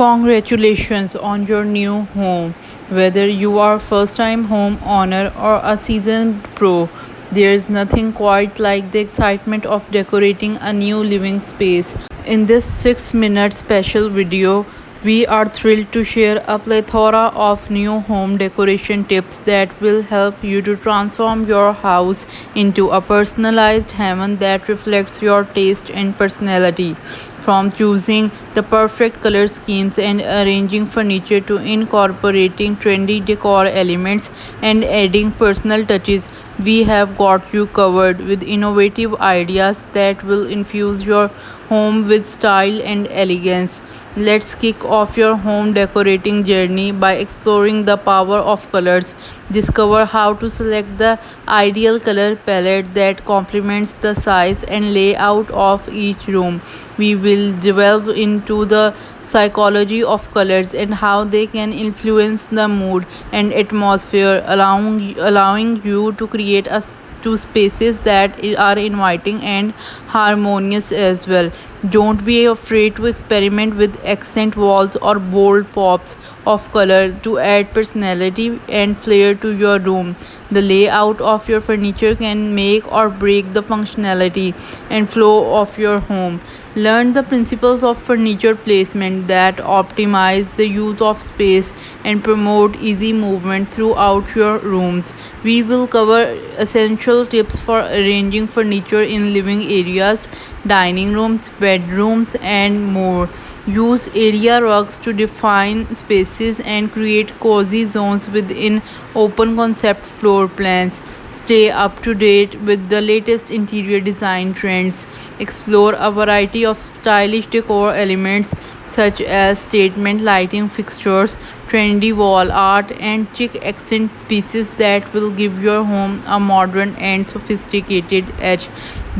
Congratulations on your new home. Whether you are first time home owner or a seasoned pro, there's nothing quite like the excitement of decorating a new living space. In this 6-minute special video, we are thrilled to share a plethora of new home decoration tips that will help you to transform your house into a personalized heaven that reflects your taste and personality. From choosing the perfect color schemes and arranging furniture to incorporating trendy decor elements and adding personal touches, we have got you covered with innovative ideas that will infuse your home with style and elegance. Let's kick off your home decorating journey by exploring the power of colors. Discover how to select the ideal color palette that complements the size and layout of each room. We will delve into the psychology of colors and how they can influence the mood and atmosphere, allowing you to create a to spaces that are inviting and harmonious as well. Don't be afraid to experiment with accent walls or bold pops of color to add personality and flair to your room. The layout of your furniture can make or break the functionality and flow of your home. Learn the principles of furniture placement that optimize the use of space and promote easy movement throughout your rooms. We will cover essential tips for arranging furniture in living areas, dining rooms, bedrooms, and more. Use area rugs to define spaces and create cozy zones within open concept floor plans. Stay up to date with the latest interior design trends. Explore a variety of stylish decor elements such as statement lighting fixtures, trendy wall art, and chic accent pieces that will give your home a modern and sophisticated edge.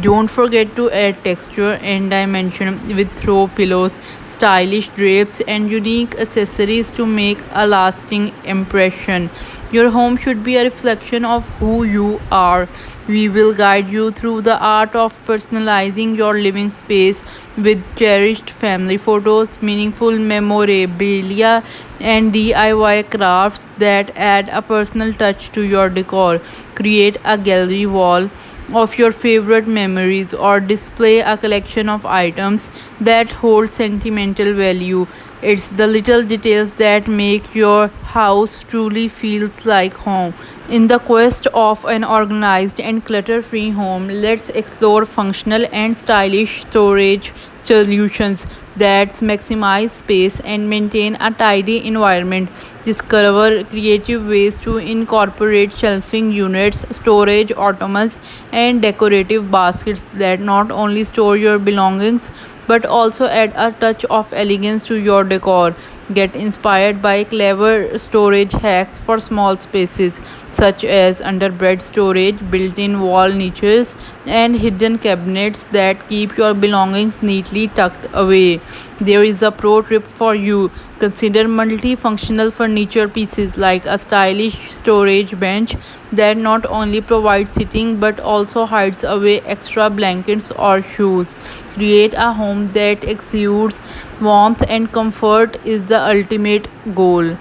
Don't forget to add texture and dimension with throw pillows, stylish drapes, and unique accessories to make a lasting impression. Your home should be a reflection of who you are. We will guide you through the art of personalizing your living space with cherished family photos, meaningful memorabilia, and DIY crafts that add a personal touch to your decor. Create a gallery wall of your favorite memories or display a collection of items that hold sentimental value. It's the little details that make your house truly feels like home. In the quest of an organized and clutter-free home, let's explore functional and stylish storage solutions that maximize space and maintain a tidy environment. Discover creative ways to incorporate shelving units, storage ottomans, and decorative baskets that not only store your belongings but also add a touch of elegance to your decor. Get inspired by clever storage hacks for small spaces, such as underbed storage, built in wall niches, and hidden cabinets that keep your belongings neatly tucked away. There is a pro tip for you. Consider multifunctional furniture pieces like a stylish storage bench that not only provides sitting but also hides away extra blankets or shoes. Create a home that exudes warmth and comfort is the ultimate goal.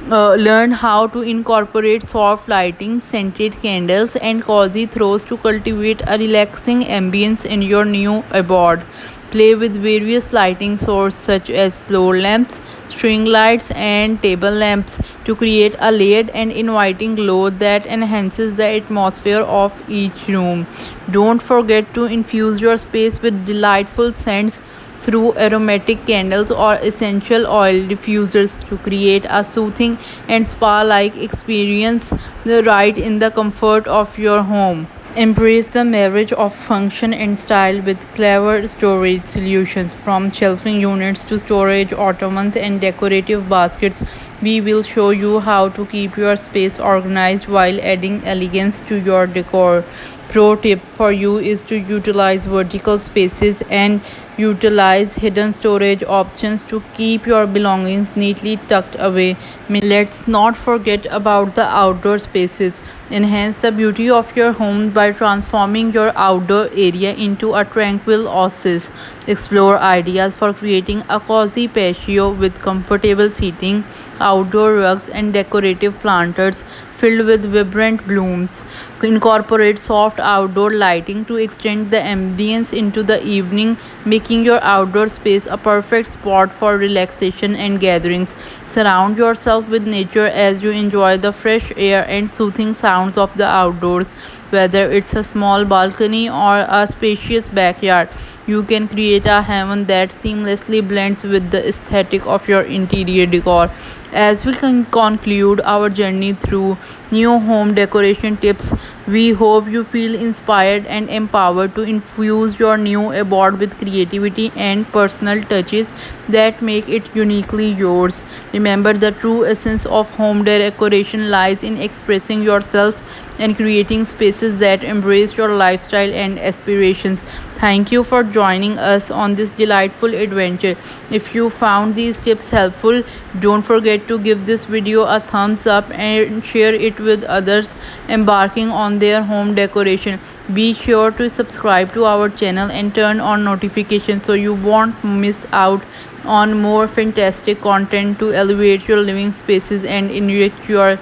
Learn how to incorporate soft lighting, scented candles, and cozy throws to cultivate a relaxing ambience in your new abode. Play with various lighting sources such as floor lamps, string lights, and table lamps to create a layered and inviting glow that enhances the atmosphere of each room. Don't forget to infuse your space with delightful scents through aromatic candles or essential oil diffusers to create a soothing and spa like experience right in the comfort of your home. Embrace the marriage of function and style with clever storage solutions. From shelving units to storage ottomans and decorative baskets, we will show you how to keep your space organized while adding elegance to your decor. Pro tip for you is to utilize vertical spaces and utilize hidden storage options to keep your belongings neatly tucked away. Let's not forget about the outdoor spaces. Enhance the beauty of your home by transforming your outdoor area into a tranquil oasis. Explore ideas for creating a cozy patio with comfortable seating, outdoor rugs, and decorative planters filled with vibrant blooms. Incorporate soft outdoor lighting to extend the ambience into the evening, making your outdoor space a perfect spot for relaxation and gatherings. Surround yourself with nature as you enjoy the fresh air and soothing sounds of the outdoors. Whether it's a small balcony or a spacious backyard, you can create a heaven that seamlessly blends with the aesthetic of your interior decor. As we can conclude our journey through new home decoration tips, we hope you feel inspired and empowered to infuse your new abode with creativity and personal touches that make it uniquely yours. Remember, the true essence of home decoration lies in expressing yourself and creating spaces that embrace your lifestyle and aspirations. Thank you for joining us on this delightful adventure. If you found these tips helpful, don't forget to give this video a thumbs up and share it with others embarking on their home decoration. Be sure to subscribe to our channel and turn on notifications so you won't miss out on more fantastic content to elevate your living spaces and enrich your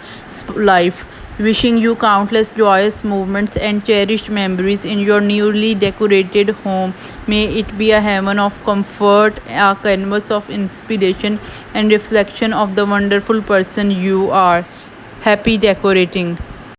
life. Wishing you countless joyous moments and cherished memories in your newly decorated home. May it be a heaven of comfort, a canvas of inspiration, and reflection of the wonderful person you are. Happy decorating.